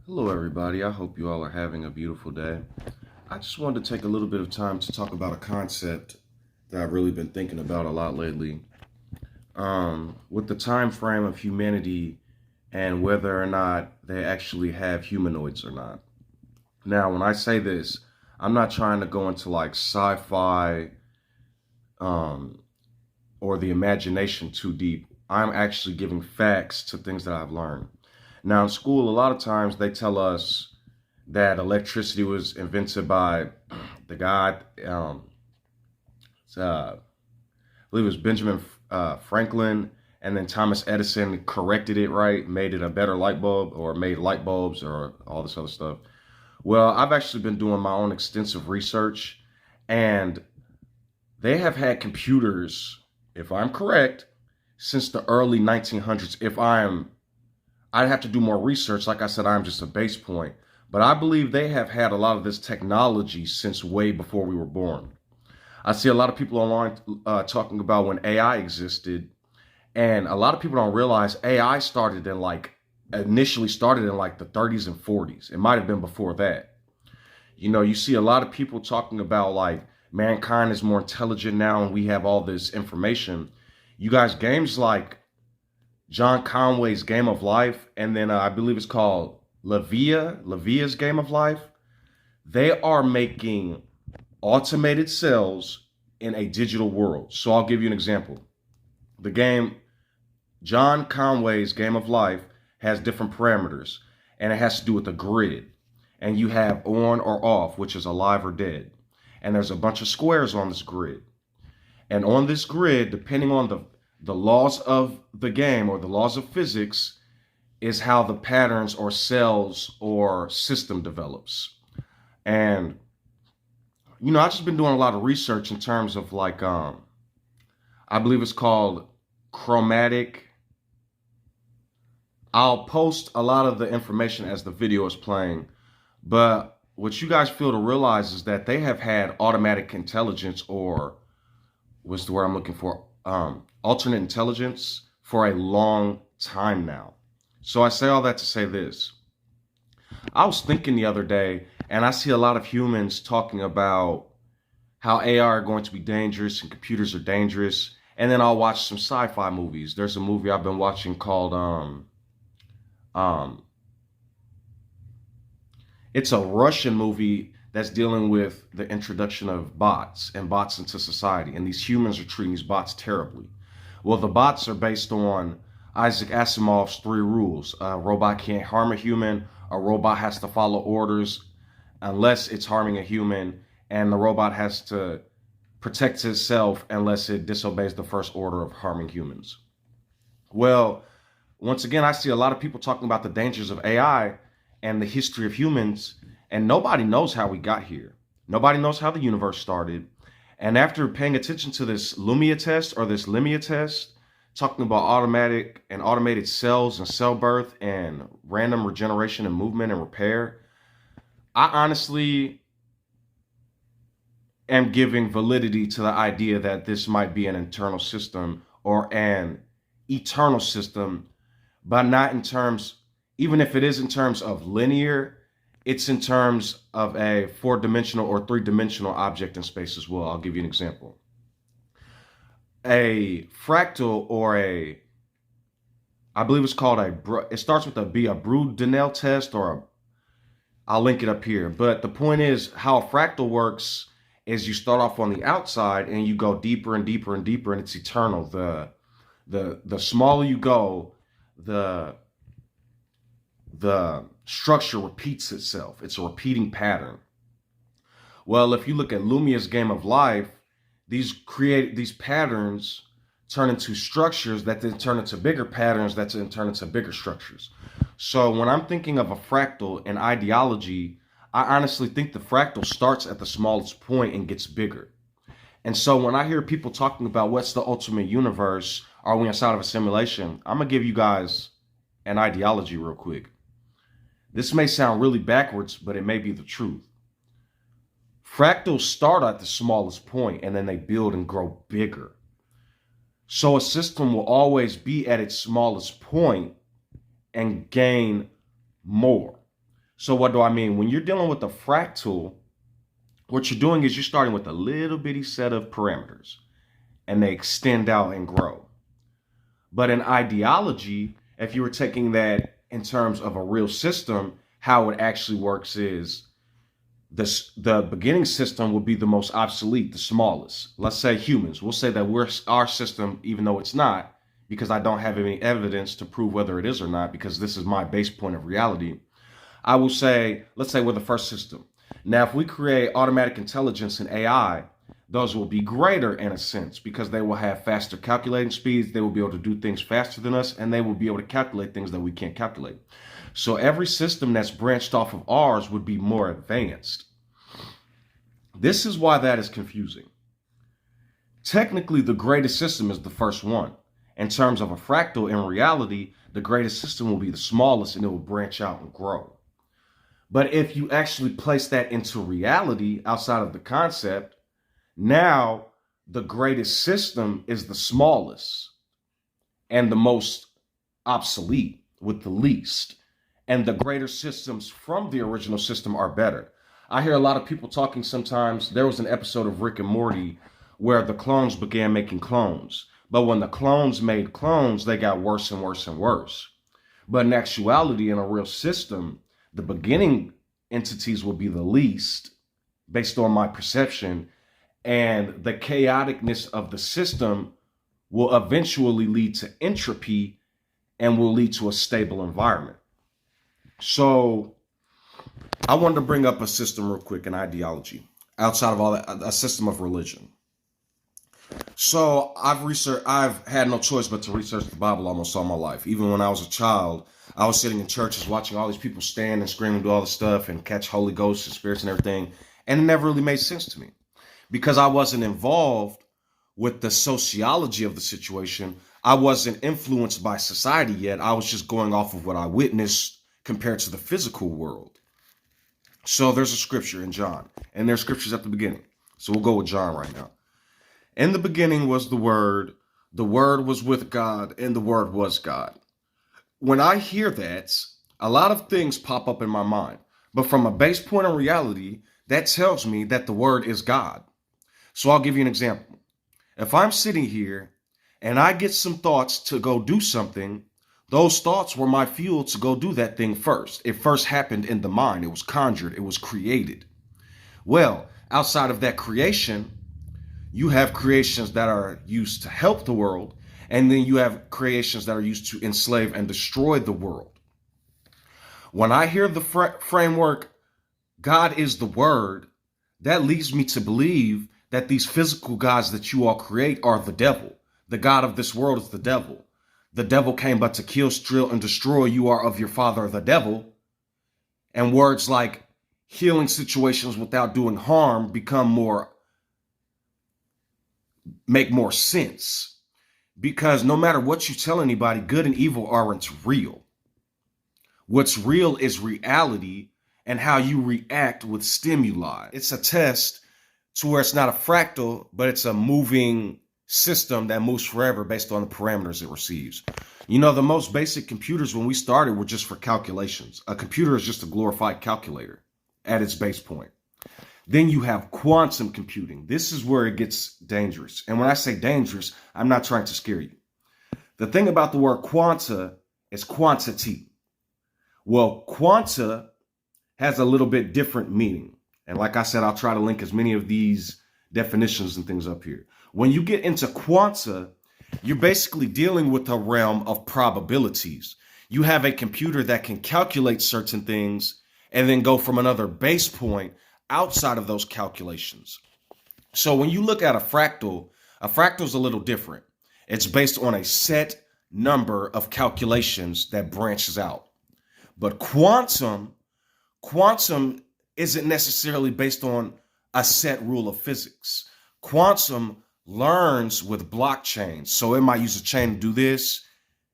Hello, everybody. I hope you all are having a beautiful day. I just wanted to take a little bit of time to talk about a concept that I've really been thinking about a lot lately. With the time frame of humanity and whether or not they actually have humanoids or not. Now, when I say this, I'm not trying to go into like sci-fi um, or the imagination too deep. I'm actually giving facts to things that I've learned. Now, in school, a lot of times they tell us that electricity was invented by the guy, I believe it was Benjamin Franklin, and then Thomas Edison corrected it, right? Made it a better light bulb or made light bulbs or all this other stuff. Well, I've actually been doing my own extensive research, and they have had computers, if I'm correct, since the early 1900s. I'd have to do more research. Like I said, I'm just a base point. But I believe they have had a lot of this technology since way before we were born. I see a lot of people online talking about when AI existed, and a lot of people don't realize AI initially started in like the 30s and 40s. It might have been before that. You know, you see a lot of people talking about like mankind is more intelligent now and we have all this information. You guys, games like John Conway's Game of Life, and then I believe it's called Levia's Game of Life. They are making automated cells in a digital world. So I'll give you an example. The game John Conway's Game of Life has different parameters, and it has to do with a grid. And you have on or off, which is alive or dead. And there's a bunch of squares on this grid. And on this grid, depending on the laws of the game or the laws of physics, is how the patterns or cells or system develops. And I've just been doing a lot of research in terms of like I believe it's called chromatic. I'll post a lot of the information as the video is playing, but what you guys feel to realize is that they have had automatic intelligence, or what's the word I'm looking for? Alternate intelligence for a long time now. So I say all that to say this. I was thinking the other day, and I see a lot of humans talking about how AI are going to be dangerous and computers are dangerous. And then I'll watch some sci-fi movies. There's a movie I've been watching called it's a Russian movie that's dealing with the introduction of bots and bots into society. And these humans are treating these bots terribly. Well, the bots are based on Isaac Asimov's 3 rules. A robot can't harm a human. A robot has to follow orders unless it's harming a human. And the robot has to protect itself unless it disobeys the first order of harming humans. Well, once again, I see a lot of people talking about the dangers of AI and the history of humans, and nobody knows how we got here. Nobody knows how the universe started. And after paying attention to this Lumia test or this Limia test, talking about automated cells and cell birth and random regeneration and movement and repair, I honestly am giving validity to the idea that this might be an internal system or an eternal system, but not in terms, even if it is in terms of linear, it's in terms of a 4-dimensional or 3-dimensional object in space as well. I'll give you an example. A fractal or I believe it's called it starts with a B, a Brudenell test, I'll link it up here. But the point is, how a fractal works is you start off on the outside and you go deeper and deeper and deeper, and it's eternal. The smaller you go, the structure repeats itself. It's a repeating pattern. Well, if you look at Lumia's Game of Life, these patterns turn into structures that then turn into bigger patterns that then turn into bigger structures. So when I'm thinking of a fractal in ideology, I honestly think the fractal starts at the smallest point and gets bigger. And so when I hear people talking about what's the ultimate universe, are we inside of a simulation, I'm going to give you guys an ideology real quick. This may sound really backwards, but it may be the truth. Fractals start at the smallest point and then they build and grow bigger. So a system will always be at its smallest point and gain more. So what do I mean? When you're dealing with a fractal, what you're doing is you're starting with a little bitty set of parameters and they extend out and grow. But in ideology, if you were taking that in terms of a real system, how it actually works is the beginning system will be the most obsolete, the smallest. Let's say humans. We'll say that we're our system, even though it's not, because I don't have any evidence to prove whether it is or not, because this is my base point of reality. I will say, let's say we're the first system. Now, if we create automatic intelligence and AI, those will be greater in a sense because they will have faster calculating speeds. They will be able to do things faster than us, and they will be able to calculate things that we can't calculate. So every system that's branched off of ours would be more advanced. This is why that is confusing. Technically, the greatest system is the first one. In terms of a fractal, in reality, the greatest system will be the smallest and it will branch out and grow. But if you actually place that into reality outside of the concept, now the greatest system is the smallest and the most obsolete with the least. And the greater systems from the original system are better. I hear a lot of people talking sometimes. There was an episode of Rick and Morty where the clones began making clones. But when the clones made clones, they got worse and worse and worse. But in actuality, in a real system, the beginning entities will be the least based on my perception. And the chaoticness of the system will eventually lead to entropy and will lead to a stable environment. So I wanted to bring up a system real quick, an ideology outside of all that, a system of religion. So I've had no choice but to research the Bible almost all my life. Even when I was a child, I was sitting in churches watching all these people stand and scream and do all this stuff and catch Holy Ghosts and spirits and everything. And it never really made sense to me because I wasn't involved with the sociology of the situation. I wasn't influenced by society yet. I was just going off of what I witnessed compared to the physical world. So there's a scripture in John, and there's scriptures at the beginning. So we'll go with John right now. In the beginning was the Word was with God, and the Word was God. When I hear that, a lot of things pop up in my mind. But from a base point of reality, that tells me that the Word is God. So I'll give you an example. If I'm sitting here and I get some thoughts to go do something, those thoughts were my fuel to go do that thing first. It first happened in the mind. It was conjured. It was created. Well, outside of that creation, you have creations that are used to help the world, and then you have creations that are used to enslave and destroy the world. When I hear the framework, God is the Word, that leads me to believe that these physical gods that you all create are the devil. The God of this world is the devil. The devil came but to kill, steal, and destroy. You are of your father, the devil. And words like healing situations without doing harm make more sense. Because no matter what you tell anybody, good and evil aren't real. What's real is reality and how you react with stimuli. It's a test to where it's not a fractal, but it's a moving system that moves forever based on the parameters it receives. You know, the most basic computers when we started were just for calculations. A computer is just a glorified calculator at its base point. Then you have quantum computing. This is where it gets dangerous. And when I say dangerous, I'm not trying to scare you. The thing about the word quanta is quantity. Well, quanta has a little bit different meaning. And like I said, I'll try to link as many of these definitions and things up here. When you get into quanta, you're basically dealing with a realm of probabilities. You have a computer that can calculate certain things and then go from another base point outside of those calculations. So when you look at a fractal is a little different. It's based on a set number of calculations that branches out. But quantum isn't necessarily based on a set rule of physics. Quantum learns with blockchains. So it might use a chain to do this,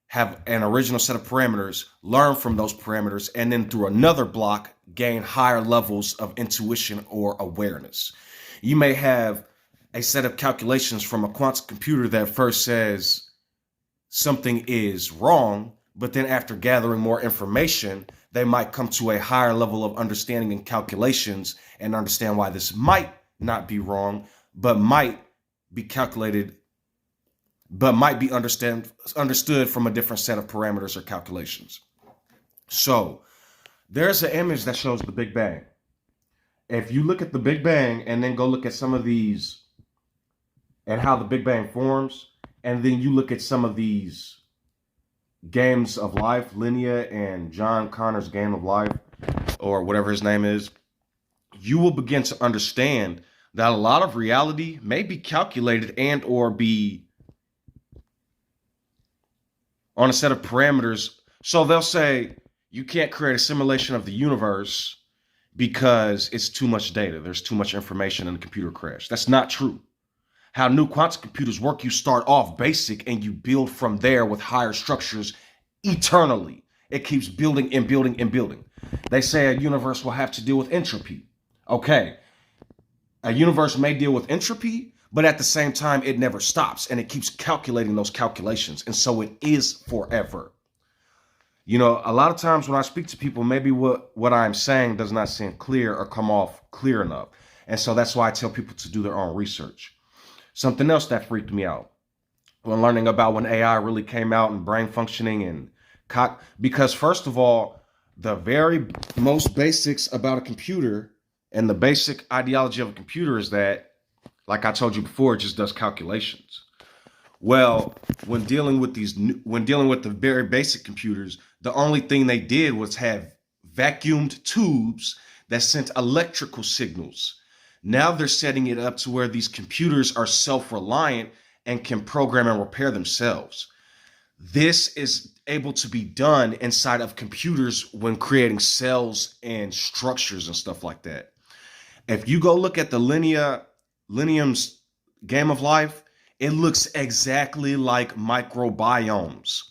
have an original set of parameters, learn from those parameters, and then through another block, gain higher levels of intuition or awareness. You may have a set of calculations from a quantum computer that first says something is wrong, But then after gathering more information, they might come to a higher level of understanding and calculations and understand why this might not be wrong, but might be calculated, but might be understood from a different set of parameters or calculations. So there's an image that shows the Big Bang. If you look at the Big Bang and then go look at some of these and how the Big Bang forms, and then you look at some of these games of life, Linnea and John Connor's game of life, or whatever his name is, you will begin to understand that a lot of reality may be calculated and or be on a set of parameters. So they'll say you can't create a simulation of the universe because it's too much data. There's too much information and the computer crash. That's not true. How new quantum computers work, you start off basic and you build from there with higher structures eternally. It keeps building and building and building. They say a universe will have to deal with entropy. Okay, a universe may deal with entropy, but at the same time, it never stops and it keeps calculating those calculations. And so it is forever. You know, a lot of times when I speak to people, maybe what I'm saying does not seem clear or come off clear enough. And so that's why I tell people to do their own research. Something else that freaked me out when learning about when AI really came out and brain functioning and because first of all, the very most basics about a computer and the basic ideology of a computer is that, like I told you before, it just does calculations. Well, when dealing with the very basic computers, the only thing they did was have vacuumed tubes that sent electrical signals. Now they're setting it up to where these computers are self-reliant and can program and repair themselves. This is able to be done inside of computers when creating cells and structures and stuff like that. If you go look at the Lineum's game of life, it looks exactly like microbiomes.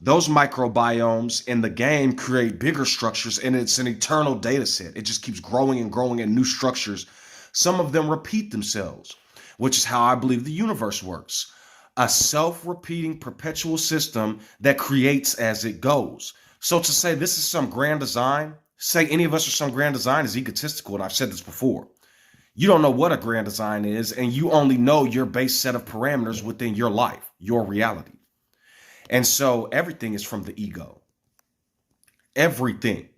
Those microbiomes in the game create bigger structures, and it's an eternal data set. It just keeps growing and growing in new structures. Some of them repeat themselves, which is how I believe the universe works. A self-repeating perpetual system that creates as it goes. So to say this is some grand design, say any of us are some grand design is egotistical, and I've said this before. You don't know what a grand design is, and you only know your base set of parameters within your life, your reality. And so everything is from the ego. Everything.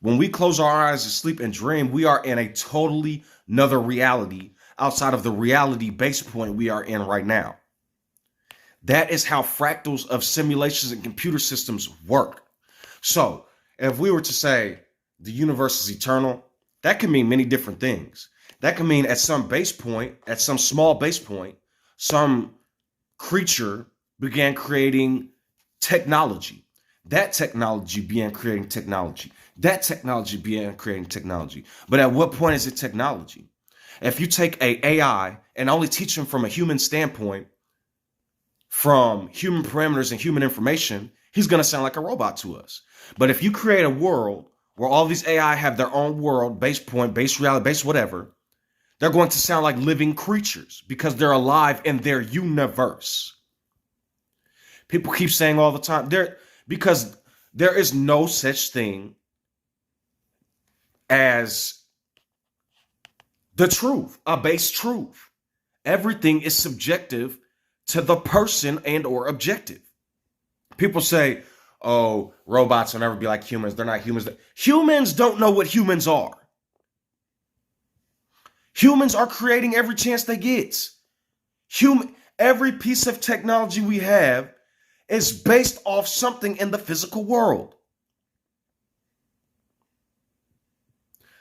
When we close our eyes to sleep and dream, we are in a totally another reality outside of the reality base point we are in right now. That is how fractals of simulations and computer systems work. So if we were to say the universe is eternal, that can mean many different things. That can mean at some base point, at some small base point, some creature began creating technology. That technology began creating technology. That technology began creating technology. But at what point is it technology? If you take a AI and only teach them from a human standpoint, from human parameters and human information, he's going to sound like a robot to us. But if you create a world where all these AI have their own world, base point, base reality, base whatever, they're going to sound like living creatures because they're alive in their universe. People keep saying all the time, because there is no such thing as the truth, a base truth. Everything is subjective to the person and or objective. People say, oh, robots will never be like humans. They're not humans. Humans don't know what humans are. Humans are creating every chance they get. Every piece of technology we have is based off something in the physical world.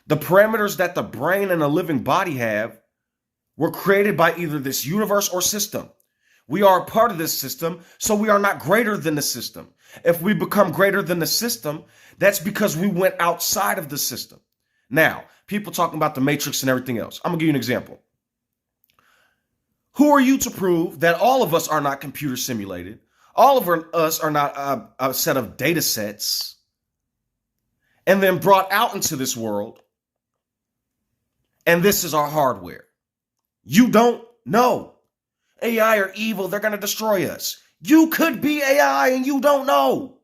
The parameters that the brain and a living body have were created by either this universe or system. We are a part of this system, so we are not greater than the system. If we become greater than the system, that's because we went outside of the system. Now, people talking about the matrix and everything else. I'm gonna give you an example. Who are you to prove that all of us are not computer simulated? All of us are not a set of data sets and then brought out into this world. And this is our hardware. You don't know. AI are evil. They're going to destroy us. You could be AI and you don't know.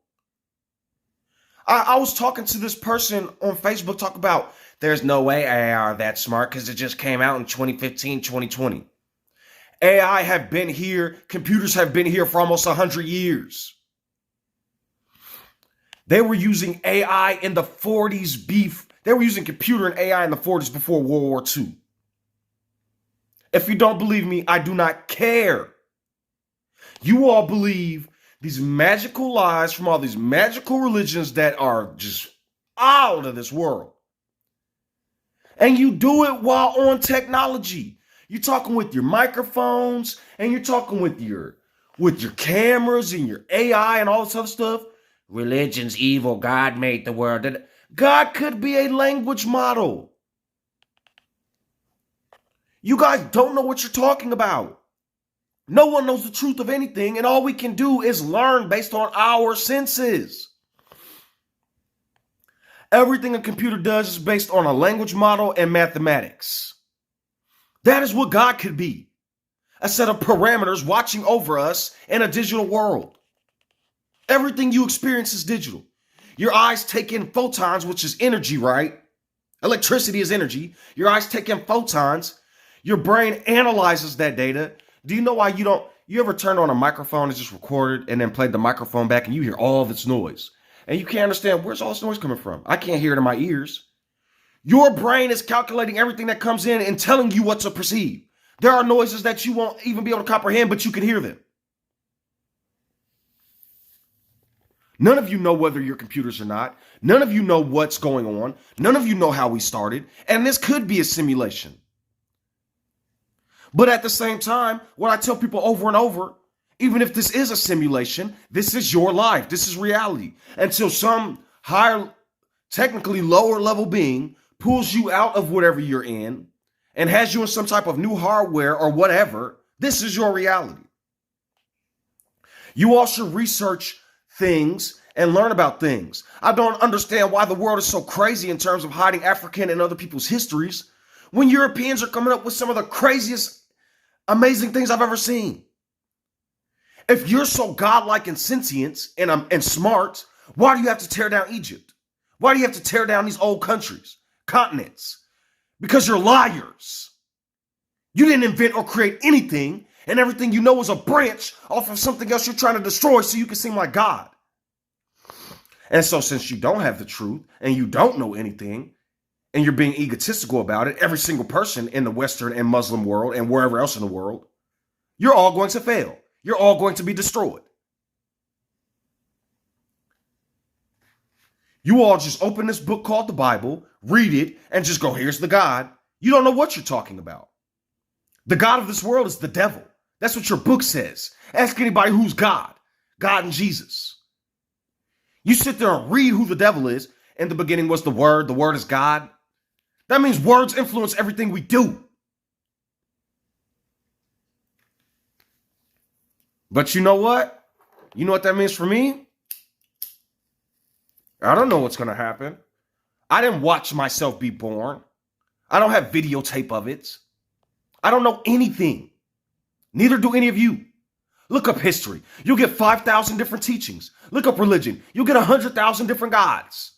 I was talking to this person on Facebook talk about there's no way AI are that smart because it just came out in 2015, 2020. AI have been here, computers have been here for almost 100 years. They were using AI in the 40s They were using computer and AI in the 40s before World War II. If you don't believe me, I do not care. You all believe these magical lies from all these magical religions that are just out of this world. And you do it while on technology. You're talking with your microphones and you're talking with your cameras and your AI and all this other stuff. Religion's evil. God made the world. God could be a language model. You guys don't know what you're talking about. No one knows the truth of anything, and all we can do is learn based on our senses. Everything a computer does is based on a language model and mathematics. That is what God could be. A set of parameters watching over us in a digital world. Everything you experience is digital. Your eyes take in photons, which is energy, right? Electricity is energy. Your eyes take in photons. Your brain analyzes that data. Do you know why you ever turned on a microphone and just recorded and then played the microphone back and you hear all of its noise? And you can't understand where's all this noise coming from. I can't hear it in my ears. Your brain is calculating everything that comes in and telling you what to perceive. There are noises that you won't even be able to comprehend, but you can hear them. None of you know whether you're computers or not. None of you know what's going on. None of you know how we started. And this could be a simulation. But at the same time, what I tell people over and over, even if this is a simulation, this is your life. This is reality. Until some higher, technically lower level being pulls you out of whatever you're in and has you in some type of new hardware or whatever, this is your reality. You all should research things and learn about things. I don't understand why the world is so crazy in terms of hiding African and other people's histories when Europeans are coming up with some of the craziest, amazing things I've ever seen. If you're so godlike and sentient and smart, why do you have to tear down Egypt? Why do you have to tear down these old countries, continents? Because you're liars. You didn't invent or create anything, and everything you know is a branch off of something else you're trying to destroy so you can seem like God. And so since you don't have the truth and you don't know anything, and you're being egotistical about it, every single person in the Western and Muslim world and wherever else in the world, you're all going to fail. You're all going to be destroyed. You all just open this book called the Bible, read it, and just go, here's the God. You don't know what you're talking about. The God of this world is the devil. That's what your book says. Ask anybody who's God. God and Jesus. You sit there and read who the devil is. In the beginning was the Word. The Word is God. That means words influence everything we do. But you know what? You know what that means for me? I don't know what's going to happen. I didn't watch myself be born. I don't have videotape of it. I don't know anything. Neither do any of you. Look up history. You'll get 5,000 different teachings. Look up religion. You'll get 100,000 different gods.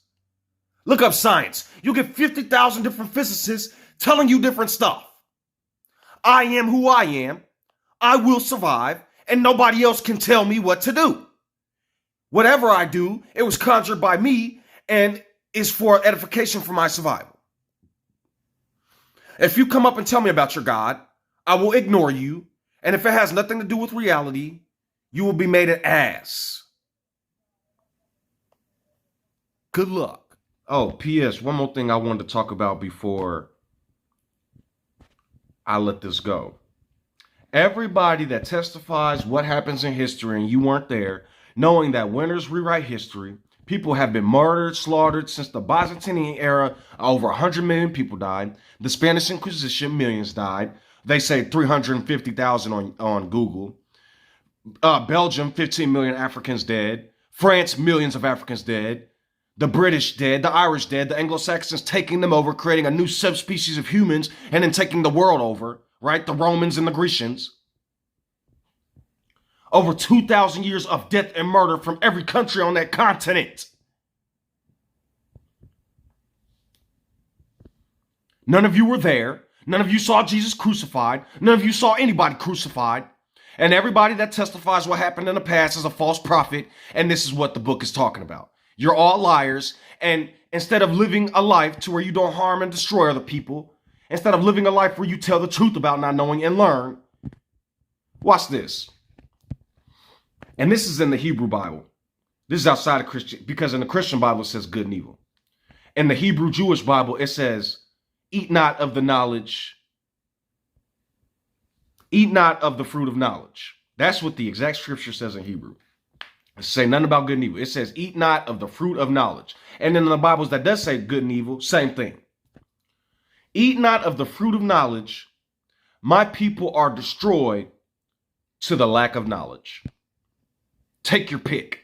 Look up science. You'll get 50,000 different physicists telling you different stuff. I am who I am. I will survive, and nobody else can tell me what to do. Whatever I do, it was conjured by me and is for edification for my survival. If you come up and tell me about your God, I will ignore you, and if it has nothing to do with reality, you will be made an ass. Good luck. Oh, P.S. One more thing I wanted to talk about before I let this go. Everybody that testifies what happens in history and you weren't there, knowing that winners rewrite history, people have been murdered, slaughtered since the Byzantine era. Over 100 million people died. The Spanish Inquisition, millions died. They say 350,000 on Google. Belgium, 15 million Africans dead. France, millions of Africans dead. The British dead, the Irish dead, the Anglo-Saxons taking them over, creating a new subspecies of humans, and then taking the world over, right? The Romans and the Grecians. Over 2,000 years of death and murder from every country on that continent. None of you were there. None of you saw Jesus crucified. None of you saw anybody crucified. And everybody that testifies what happened in the past is a false prophet. And this is what the book is talking about. You're all liars. And instead of living a life to where you don't harm and destroy other people, instead of living a life where you tell the truth about not knowing and learn, watch this. And this is in the Hebrew Bible. This is outside of Christian, because in the Christian Bible, it says good and evil. In the Hebrew Jewish Bible, it says, eat not of the knowledge. Eat not of the fruit of knowledge. That's what the exact scripture says in Hebrew. It says nothing about good and evil. It says, eat not of the fruit of knowledge. And then in the Bibles that does say good and evil, same thing. Eat not of the fruit of knowledge. My people are destroyed to the lack of knowledge. Take your pick.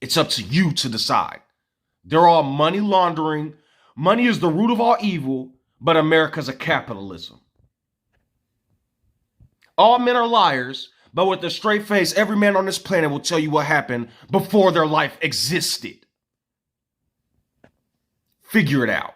It's up to you to decide. They're all money laundering. Money is the root of all evil, but America's a capitalism. All men are liars, but with a straight face, every man on this planet will tell you what happened before their life existed. Figure it out.